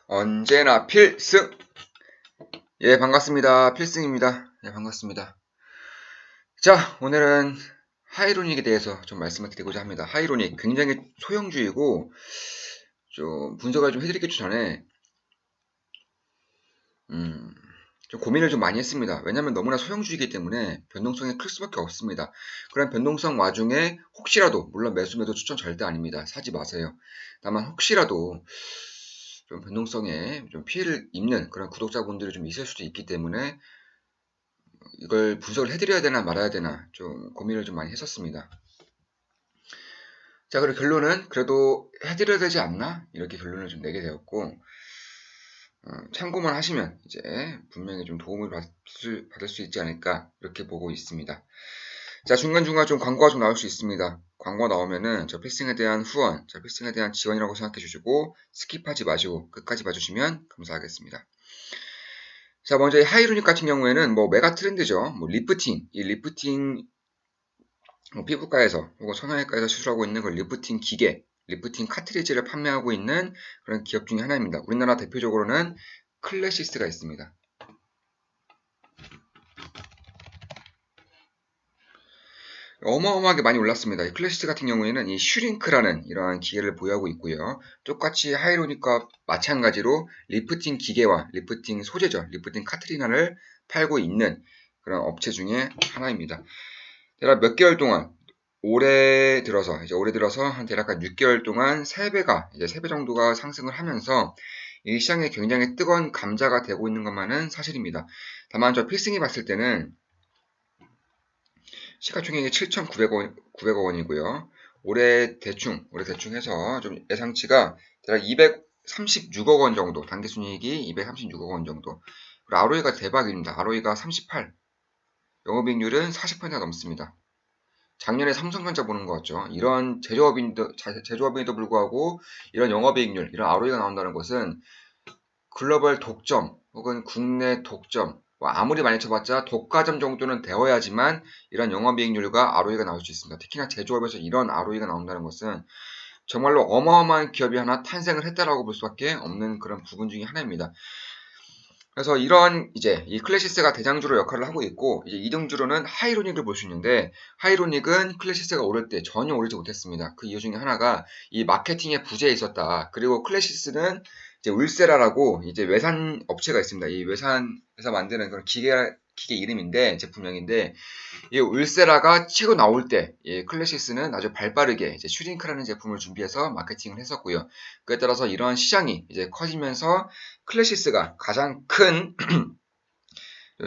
언제나 필승! 예, 반갑습니다. 필승입니다. 예, 반갑습니다. 자, 오늘은 하이로닉에 대해서 좀 말씀을 드리고자 합니다. 하이로닉 굉장히 소형주이고 좀 분석을 좀 해드리기 전에 좀 고민을 좀 많이 했습니다. 왜냐하면 너무나 소형주이기 때문에 변동성이 클 수밖에 없습니다. 그런 변동성 와중에 혹시라도, 물론 매수 매도 추천 절대 아닙니다. 사지 마세요. 다만 혹시라도 좀 변동성에 좀 피해를 입는 그런 구독자분들이 좀 있을 수도 있기 때문에 이걸 분석을 해드려야 되나 말아야 되나 좀 고민을 좀 많이 했었습니다. 자, 그리고 결론은 그래도 해드려야 되지 않나? 이렇게 결론을 좀 내게 되었고, 참고만 하시면 이제 분명히 좀 도움을 받을 수 있지 않을까 이렇게 보고 있습니다. 자, 중간중간 좀 광고가 좀 나올 수 있습니다. 광고 나오면은 저 필승에 대한 후원, 저 필승에 대한 지원이라고 생각해 주시고 스킵하지 마시고 끝까지 봐주시면 감사하겠습니다. 자, 먼저 이 하이로닉 같은 경우에는 뭐 메가 트렌드죠. 뭐 리프팅, 이 리프팅 피부과에서 혹은 성형외과에서 수술하고 있는 그 리프팅 기계, 리프팅 카트리지를 판매하고 있는 그런 기업 중에 하나입니다. 우리나라 대표적으로는 클래시스가 있습니다. 어마어마하게 많이 올랐습니다. 이 클래시스 같은 경우에는 이 슈링크라는 이러한 기계를 보유하고 있고요. 똑같이 하이로닉과 마찬가지로 리프팅 기계와 리프팅 소재죠. 리프팅 카트리나를 팔고 있는 그런 업체 중에 하나입니다. 대략 몇 개월 동안 올해 들어서 한 대략 한 6개월 동안 3배가 이제 3배 정도가 상승을 하면서 이 시장에 굉장히 뜨거운 감자가 되고 있는 것만은 사실입니다. 다만 저 필승이 봤을 때는 시가총액이 7,900억 900억 원이고요. 올해 대충 해서 좀 예상치가 대략 236억 원 정도, 단기순이익이 236억 원 정도. 그리고 ROE가 대박입니다. ROE가 38, 영업이익률은 40%가 넘습니다. 작년에 삼성전자 보는 것 같죠. 이런 제조업인데도 불구하고 이런 영업이익률, 이런 ROE가 나온다는 것은 글로벌 독점 혹은 국내 독점, 뭐 아무리 많이 쳐봤자 독과점 정도는 되어야지만 이런 영업이익률과 ROE가 나올 수 있습니다. 특히나 제조업에서 이런 ROE가 나온다는 것은 정말로 어마어마한 기업이 하나 탄생을 했다라고 볼 수밖에 없는 그런 부분 중에 하나입니다. 그래서 이런 이제 이 클래시스가 대장주로 역할을 하고 있고 이제 2등주로는 하이로닉을 볼 수 있는데 하이로닉은 클래시스가 오를 때 전혀 오르지 못했습니다. 그 이유 중에 하나가 이 마케팅에 부재해 있었다. 그리고 클래시스는 이제 울세라라고 이제 외산 업체가 있습니다. 이 외산에서 만드는 그런 기계 이름인데 제품명인데 이 울세라가 치고 나올 때 클래시스는 아주 발빠르게 이제 슈링크라는 제품을 준비해서 마케팅을 했었고요. 그에 따라서 이러한 시장이 이제 커지면서 클래시스가 가장 큰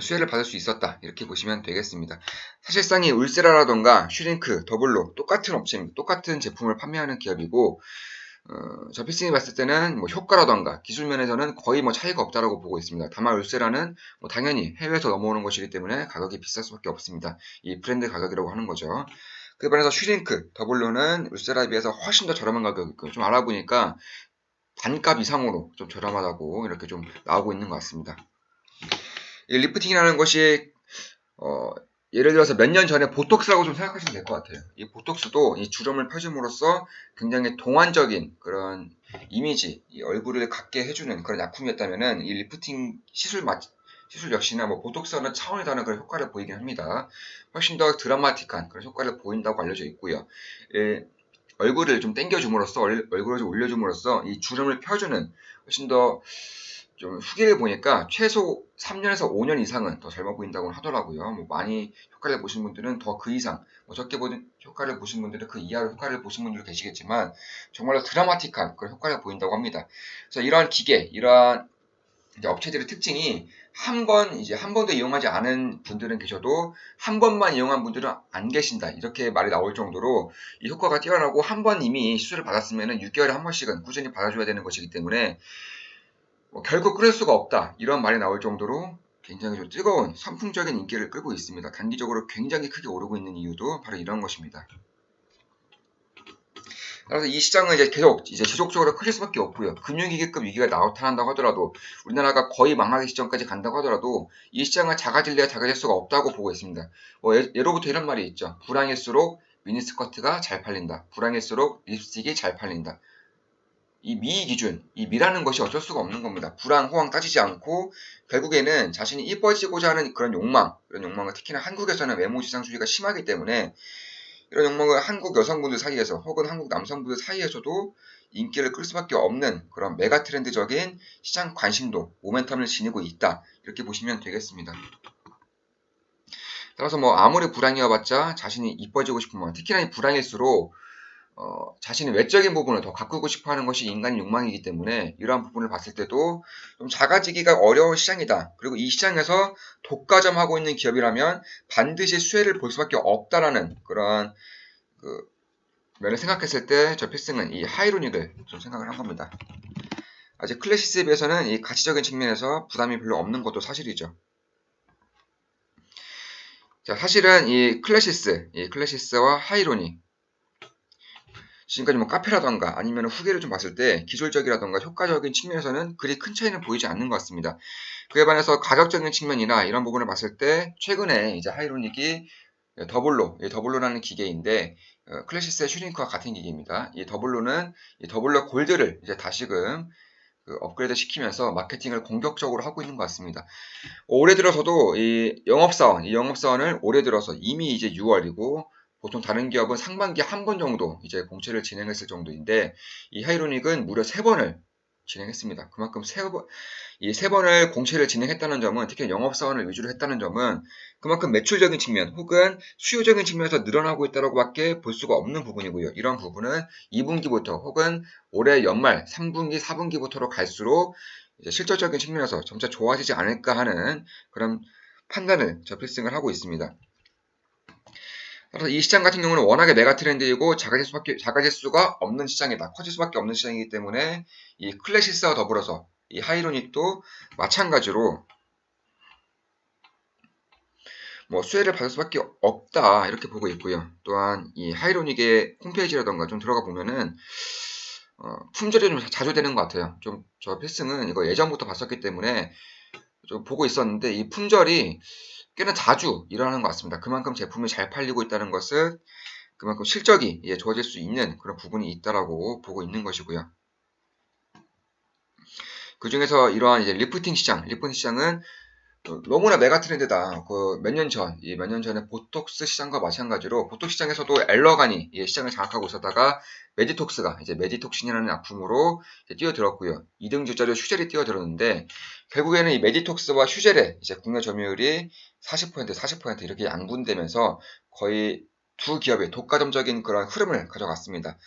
수혜를 받을 수 있었다. 이렇게 보시면 되겠습니다. 사실상 이 울세라라던가 슈링크, 더블로 똑같은 업체입니다. 똑같은 제품을 판매하는 기업이고 저 필승이 봤을 때는 뭐 효과라던가 기술 면에서는 거의 뭐 차이가 없다라고 보고 있습니다. 다만 울세라는 뭐 당연히 해외에서 넘어오는 것이기 때문에 가격이 비쌀 수밖에 없습니다. 이 브랜드 가격이라고 하는 거죠. 그 반해서 슈링크, 더블로는 울세라에 비해서 훨씬 더 저렴한 가격이고 좀 알아보니까 반값 이상으로 좀 저렴하다고 이렇게 좀 나오고 있는 것 같습니다. 이 리프팅이라는 것이 예를 들어서 몇 년 전에 보톡스라고 좀 생각하시면 될 것 같아요. 이 보톡스도 이 주름을 펴줌으로써 굉장히 동안적인 그런 이미지, 이 얼굴을 갖게 해주는 그런 약품이었다면은 이 리프팅 시술 역시나 뭐 보톡스와는 차원이 다른 그런 효과를 보이긴 합니다. 훨씬 더 드라마틱한 그런 효과를 보인다고 알려져 있고요. 얼굴을 좀 당겨줌으로써 얼굴을 좀 올려줌으로써 이 주름을 펴주는 훨씬 더 좀 후기를 보니까 최소 3년에서 5년 이상은 더 젊어 보인다고 하더라고요. 뭐 많이 효과를 보신 분들은 더 그 이상, 뭐 적게 보는 효과를 보신 분들은 그 이하로 효과를 보신 분들도 계시겠지만 정말로 드라마틱한 그런 효과를 보인다고 합니다. 그래서 이러한 기계, 이러한 이제 업체들의 특징이 한 번도 이용하지 않은 분들은 계셔도 한 번만 이용한 분들은 안 계신다. 이렇게 말이 나올 정도로 이 효과가 뛰어나고 한 번 이미 수술을 받았으면 6개월에 한 번씩은 꾸준히 받아줘야 되는 것이기 때문에 결코 끊을 수가 없다. 이런 말이 나올 정도로 굉장히 좀 뜨거운 선풍적인 인기를 끌고 있습니다. 단기적으로 굉장히 크게 오르고 있는 이유도 바로 이런 것입니다. 따라서 이 시장은 이제 계속 지속적으로 커질 수밖에 없고요. 금융위기급 위기가 나타난다고 하더라도 우리나라가 거의 망하기 직전까지 간다고 하더라도 이 시장은 작아질래야 작아질 수가 없다고 보고 있습니다. 예로부터 이런 말이 있죠. 불황일수록 미니스커트가 잘 팔린다. 불황일수록 립스틱이 잘 팔린다. 이 미 기준, 이 미라는 것이 어쩔 수가 없는 겁니다. 불황, 호황 따지지 않고 결국에는 자신이 이뻐지고자 하는 그런 욕망, 이런 욕망을 특히나 한국에서는 외모 지상주의가 심하기 때문에 이런 욕망을 한국 여성분들 사이에서 혹은 한국 남성분들 사이에서도 인기를 끌 수밖에 없는 그런 메가 트렌드적인 시장 관심도, 모멘텀을 지니고 있다. 이렇게 보시면 되겠습니다. 따라서 뭐 아무리 불황이어봤자 자신이 이뻐지고 싶은 마음, 특히나 이 불황일수록 자신의 외적인 부분을 더 가꾸고 싶어 하는 것이 인간의 욕망이기 때문에 이러한 부분을 봤을 때도 좀 작아지기가 어려운 시장이다. 그리고 이 시장에서 독과점하고 있는 기업이라면 반드시 수혜를 볼 수밖에 없다라는 그런 그 면을 생각했을 때 저 필승은 이 하이로닉을 좀 생각을 한 겁니다. 아직 클래시스에 비해서는 이 가치적인 측면에서 부담이 별로 없는 것도 사실이죠. 자, 사실은 이 클래시스와 하이로닉 지금까지 뭐 카페라던가 아니면 후기를 좀 봤을 때 기술적이라던가 효과적인 측면에서는 그리 큰 차이는 보이지 않는 것 같습니다. 그에 반해서 가격적인 측면이나 이런 부분을 봤을 때 최근에 이제 하이로닉이 더블로라는 기계인데 클래시스의 슈링크와 같은 기계입니다. 이 더블로는 이 더블로 골드를 이제 다시금 업그레이드 시키면서 마케팅을 공격적으로 하고 있는 것 같습니다. 올해 들어서도 이 영업사원을 올해 들어서 이미 이제 6월이고 보통 다른 기업은 상반기에 한 번 정도 이제 공채를 진행했을 정도인데 이 하이로닉은 무려 3번을 진행했습니다. 그만큼 이 3번을 공채를 진행했다는 점은 특히 영업사원을 위주로 했다는 점은 그만큼 매출적인 측면 혹은 수요적인 측면에서 늘어나고 있다고 밖에 볼 수가 없는 부분이고요. 이런 부분은 2분기부터 혹은 올해 연말 3분기, 4분기부터로 갈수록 이제 실질적인 측면에서 점차 좋아지지 않을까 하는 그런 판단을 저 필승을 하고 있습니다. 따라서 이 시장 같은 경우는 워낙에 메가 트렌드이고 작아질 수가 없는 시장이다. 커질 수밖에 없는 시장이기 때문에 이 클래시스와 더불어서 이 하이로닉도 마찬가지로 뭐 수혜를 받을 수밖에 없다 이렇게 보고 있고요. 또한 이 하이로닉의 홈페이지라던가 좀 들어가 보면은 품절이 좀 자주 되는 것 같아요. 좀 저 필승은 이거 예전부터 봤었기 때문에 좀 보고 있었는데 이 품절이 꽤나 자주 일어나는 것 같습니다. 그만큼 제품이 잘 팔리고 있다는 것은 그만큼 실적이 좋아질 수 있는 그런 부분이 있다라고 보고 있는 것이고요. 그 중에서 이러한 이제 리프팅 시장은 너무나 메가 트렌드다. 몇 년 전에 보톡스 시장과 마찬가지로 보톡스 시장에서도 엘러간이 시장을 장악하고 있었다가 이제 메디톡신이라는 약품으로 뛰어들었고요. 2등 주자로 휴젤이 뛰어들었는데 결국에는 이 메디톡스와 휴젤의 이제 국내 점유율이 40% 이렇게 양분되면서 거의 두 기업의 독과점적인 그런 흐름을 가져갔습니다.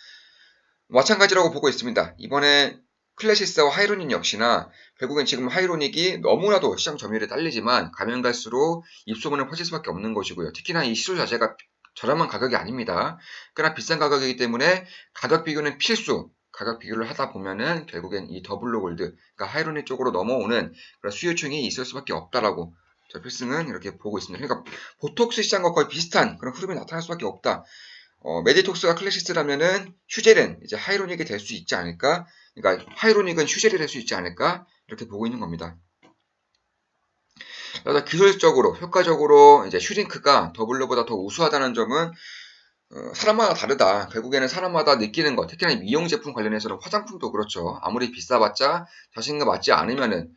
마찬가지라고 보고 있습니다. 이번에 클래시스와 하이로닉 역시나 결국엔 지금 하이로닉이 너무나도 시장 점유율에 딸리지만 가면 갈수록 입소문을 퍼질 수밖에 없는 것이고요. 특히나 이 시술 자체가 저렴한 가격이 아닙니다. 꽤나 비싼 가격이기 때문에 가격 비교는 필수. 가격 비교를 하다 보면은 결국엔 이 더블로 골드, 그러니까 하이로닉 쪽으로 넘어오는 그런 수요층이 있을 수밖에 없다라고 저 필승은 이렇게 보고 있습니다. 그러니까 보톡스 시장과 거의 비슷한 그런 흐름이 나타날 수밖에 없다. 메디톡스가 클래시스라면은 휴젤은 이제 하이로닉이 될 수 있지 않을까? 그러니까 하이로닉은 휴젤이 될 수 있지 않을까? 이렇게 보고 있는 겁니다. 그래서 기술적으로 효과적으로 이제 슈링크가 더블로보다 더 우수하다는 점은 사람마다 다르다. 결국에는 사람마다 느끼는 것, 특히나 미용 제품 관련해서는 화장품도 그렇죠. 아무리 비싸봤자 자신과 맞지 않으면은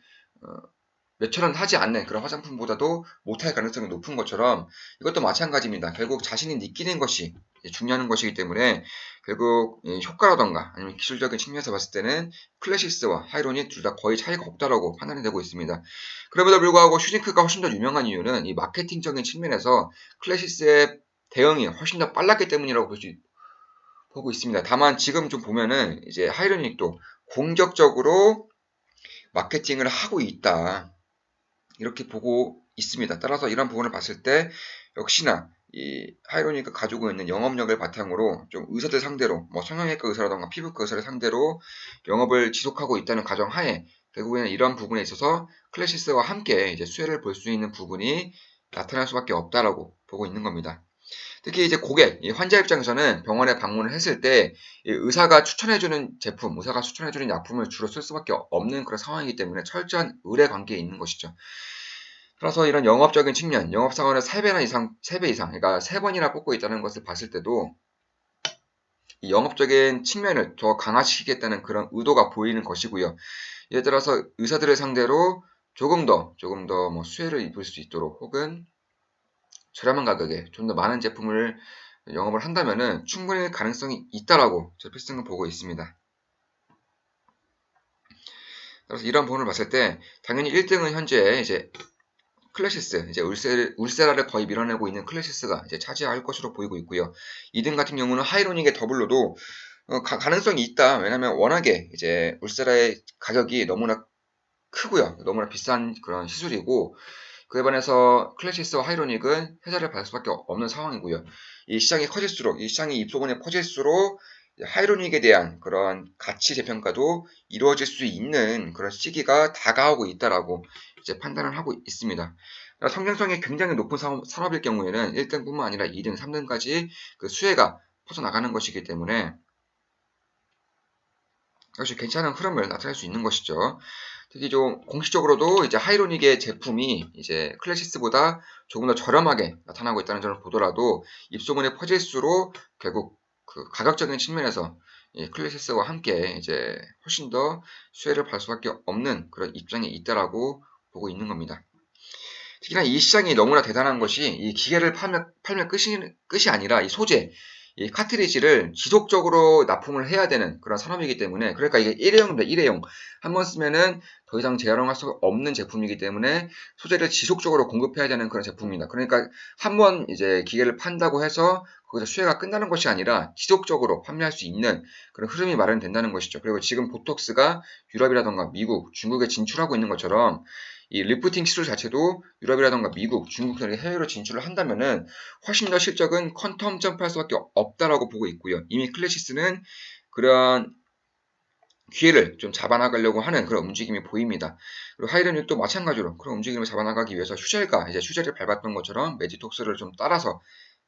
몇천 원 하지 않는 그런 화장품보다도 못할 가능성이 높은 것처럼 이것도 마찬가지입니다. 결국 자신이 느끼는 것이 중요한 것이기 때문에 결국 효과라던가 아니면 기술적인 측면에서 봤을 때는 클래시스와 하이로닉 둘 다 거의 차이가 없다라고 판단이 되고 있습니다. 그럼에도 불구하고 슈징크가 훨씬 더 유명한 이유는 이 마케팅적인 측면에서 클래시스의 대응이 훨씬 더 빨랐기 때문이라고 보고 있습니다. 다만 지금 좀 보면은 이제 하이로닉도 공격적으로 마케팅을 하고 있다. 이렇게 보고 있습니다. 따라서 이런 부분을 봤을 때 역시나 이 하이로닉가 가지고 있는 영업력을 바탕으로 좀 의사들 상대로 뭐 성형외과 의사라던가 피부과 의사를 상대로 영업을 지속하고 있다는 가정하에 결국에는 이런 부분에 있어서 클래시스와 함께 이제 수혜를 볼 수 있는 부분이 나타날 수밖에 없다라고 보고 있는 겁니다. 특히 이제 고객, 이 환자 입장에서는 병원에 방문을 했을 때 의사가 추천해주는 제품, 의사가 추천해주는 약품을 주로 쓸 수밖에 없는 그런 상황이기 때문에 철저한 의뢰 관계에 있는 것이죠. 따라서 이런 영업적인 측면, 영업사원을 3배 이상, 그러니까 3번이나 뽑고 있다는 것을 봤을 때도 이 영업적인 측면을 더 강화시키겠다는 그런 의도가 보이는 것이고요. 예를 들어서 의사들을 상대로 조금 더 뭐 수혜를 입을 수 있도록 혹은 저렴한 가격에 좀 더 많은 제품을 영업을 한다면은 충분히 가능성이 있다라고 저 필승은 보고 있습니다. 그래서 이런 부분을 봤을 때 당연히 1등은 현재 이제 클래시스, 이제 울세라를 거의 밀어내고 있는 클래시스가 이제 차지할 것으로 보이고 있고요. 2등 같은 경우는 하이로닉의 더블로도 가능성이 있다. 왜냐면 워낙에 이제 울세라의 가격이 너무나 크고요. 너무나 비싼 그런 시술이고 그에 반해서 클래시스와 하이로닉은 혜자를 받을 수밖에 없는 상황이고요. 이 시장이 커질수록, 이 시장이 입소문에 퍼질수록 하이로닉에 대한 그런 가치 재평가도 이루어질 수 있는 그런 시기가 다가오고 있다라고 이제 판단을 하고 있습니다. 성장성이 굉장히 높은 산업일 경우에는 1등뿐만 아니라 2등, 3등까지 그 수혜가 퍼져나가는 것이기 때문에 역시 괜찮은 흐름을 나타낼 수 있는 것이죠. 특히 좀 공식적으로도 이제 하이로닉의 제품이 이제 클래시스보다 조금 더 저렴하게 나타나고 있다는 점을 보더라도 입소문에 퍼질수록 결국 그 가격적인 측면에서 이 클래시스와 함께 이제 훨씬 더 수혜를 받을 수밖에 없는 그런 입장에 있다라고 보고 있는 겁니다. 특히나 이 시장이 너무나 대단한 것이 이 기계를 팔면 끝이 아니라 이 소재, 이 카트리지를 지속적으로 납품을 해야 되는 그런 산업이기 때문에 그러니까 이게 일회용입니다. 일회용. 한번 쓰면은 더 이상 재활용할 수 없는 제품이기 때문에 소재를 지속적으로 공급해야 되는 그런 제품입니다. 그러니까 한번 이제 기계를 판다고 해서 거기서 수혜가 끝나는 것이 아니라 지속적으로 판매할 수 있는 그런 흐름이 마련된다는 것이죠. 그리고 지금 보톡스가 유럽이라던가 미국, 중국에 진출하고 있는 것처럼 이 리프팅 시술 자체도 유럽이라던가 미국, 중국 등 해외로 진출을 한다면은 훨씬 더 실적은 퀀텀 점프할 수밖에 없다라고 보고 있고요. 이미 클래시스는 그런 기회를 좀 잡아나가려고 하는 그런 움직임이 보입니다. 그리고 하이레닉도 마찬가지로 그런 움직임을 잡아나가기 위해서 슈젤가 이제 슈젤을 밟았던 것처럼 매지톡스를 좀 따라서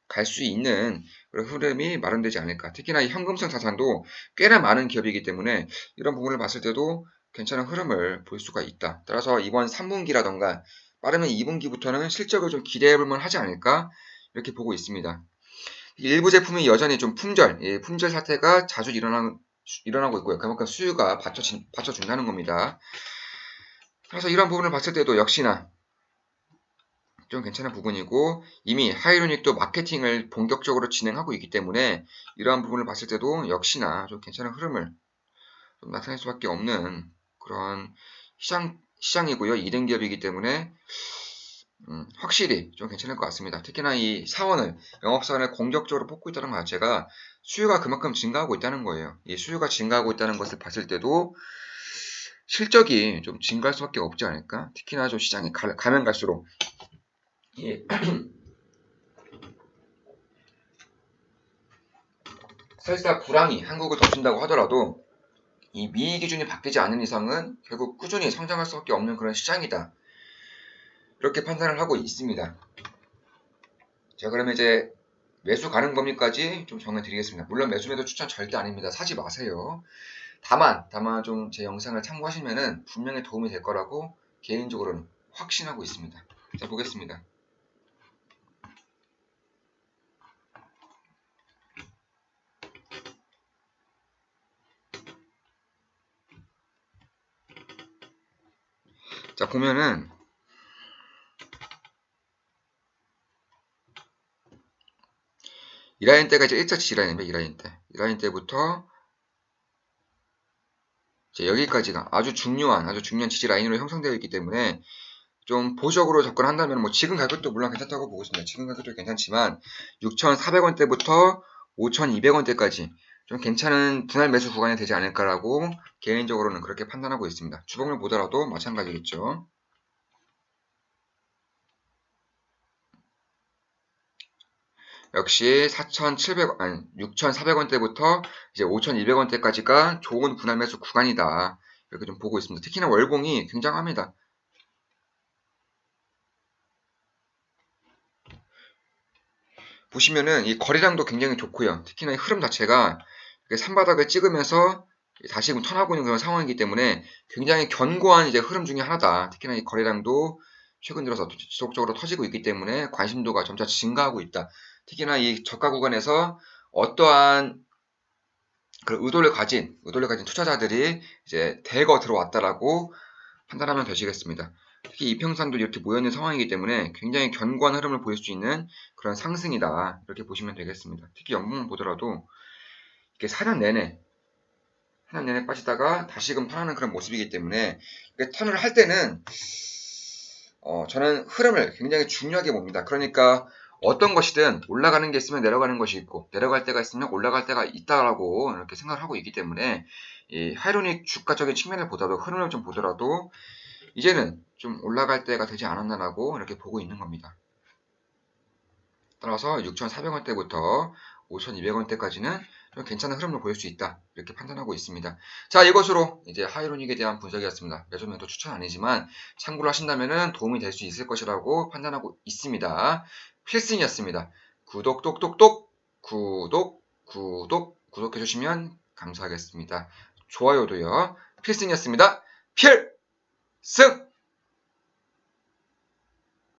갈 수 있는 그런 흐름이 마련되지 않을까. 특히나 이 현금성 자산도 꽤나 많은 기업이기 때문에 이런 부분을 봤을 때도 괜찮은 흐름을 볼 수가 있다. 따라서 이번 3분기라던가 빠르면 2분기부터는 실적을 좀 기대해볼만 하지 않을까 이렇게 보고 있습니다. 일부 제품이 여전히 좀 품절 사태가 자주 일어나고 있고요. 그만큼 수요가 받쳐준다는 겁니다. 그래서 이런 부분을 봤을 때도 역시나 좀 괜찮은 부분이고 이미 하이로닉도 마케팅을 본격적으로 진행하고 있기 때문에 이러한 부분을 봤을 때도 역시나 좀 괜찮은 흐름을 좀 나타낼 수밖에 없는 그런 시장이고요. 2등 기업이기 때문에 확실히 좀 괜찮을 것 같습니다. 특히나 이 사원을 영업사원을 공격적으로 뽑고 있다는 것 자체가 수요가 그만큼 증가하고 있다는 거예요. 이 수요가 증가하고 있다는 것을 봤을 때도 실적이 좀 증가할 수밖에 없지 않을까? 특히나 좀 시장이 가면 갈수록 예. 설사 불황이 한국을 덮친다고 하더라도 이 미의 기준이 바뀌지 않는 이상은 결국 꾸준히 성장할 수밖에 없는 그런 시장이다. 이렇게 판단을 하고 있습니다. 자, 그러면 이제 매수 가능 범위까지 좀 정해드리겠습니다. 물론 매수 매도 추천 절대 아닙니다. 사지 마세요. 다만 좀 제 영상을 참고하시면은 분명히 도움이 될 거라고 개인적으로는 확신하고 있습니다. 자, 보겠습니다. 자, 보면은 이 라인 때가 이제 1차 지라인입니다. 이 라인 때부터 이제 여기까지가 아주 중요한 지지 라인으로 형성되어 있기 때문에 좀 보수적으로 접근한다면 뭐 지금 가격도 물론 괜찮다고 보고 있습니다. 지금 가격도 괜찮지만 6,400원대부터 5,200원대까지 좀 괜찮은 분할 매수 구간이 되지 않을까라고 개인적으로는 그렇게 판단하고 있습니다. 주봉을 보더라도 마찬가지겠죠. 역시 6,400원대부터 이제 5,200원대까지가 좋은 분할 매수 구간이다. 이렇게 좀 보고 있습니다. 특히나 월봉이 굉장합니다. 보시면은 이 거래량도 굉장히 좋고요. 특히나 이 흐름 자체가 산바닥을 찍으면서 다시 턴하고 있는 그런 상황이기 때문에 굉장히 견고한 이제 흐름 중에 하나다. 특히나 이 거래량도 최근 들어서 지속적으로 터지고 있기 때문에 관심도가 점차 증가하고 있다. 특히나 이 저가 구간에서 어떠한 그런 의도를 가진 투자자들이 이제 대거 들어왔다라고 판단하면 되시겠습니다. 특히 이평선도 이렇게 모여있는 상황이기 때문에 굉장히 견고한 흐름을 보일 수 있는 그런 상승이다. 이렇게 보시면 되겠습니다. 특히 연봉을 보더라도 이게 4년 내내 빠지다가 다시금 턴하는 그런 모습이기 때문에 턴을 할 때는 저는 흐름을 굉장히 중요하게 봅니다. 그러니까 어떤 것이든 올라가는 게 있으면 내려가는 것이 있고 내려갈 때가 있으면 올라갈 때가 있다라고 이렇게 생각을 하고 있기 때문에 이 하이로닉 주가적인 측면을 보더라도 흐름을 좀 보더라도 이제는 좀 올라갈 때가 되지 않았나라고 이렇게 보고 있는 겁니다. 따라서 6,400원대부터 5,200원대까지는 좀 괜찮은 흐름을 보일 수 있다. 이렇게 판단하고 있습니다. 자, 이것으로 이제 하이로닉에 대한 분석이었습니다. 매수매도 추천 아니지만 참고를 하신다면 도움이 될 수 있을 것이라고 판단하고 있습니다. 필승이었습니다. 구독 똑똑똑 구독해주시면 감사하겠습니다. 좋아요도요. 필승이었습니다. 필승!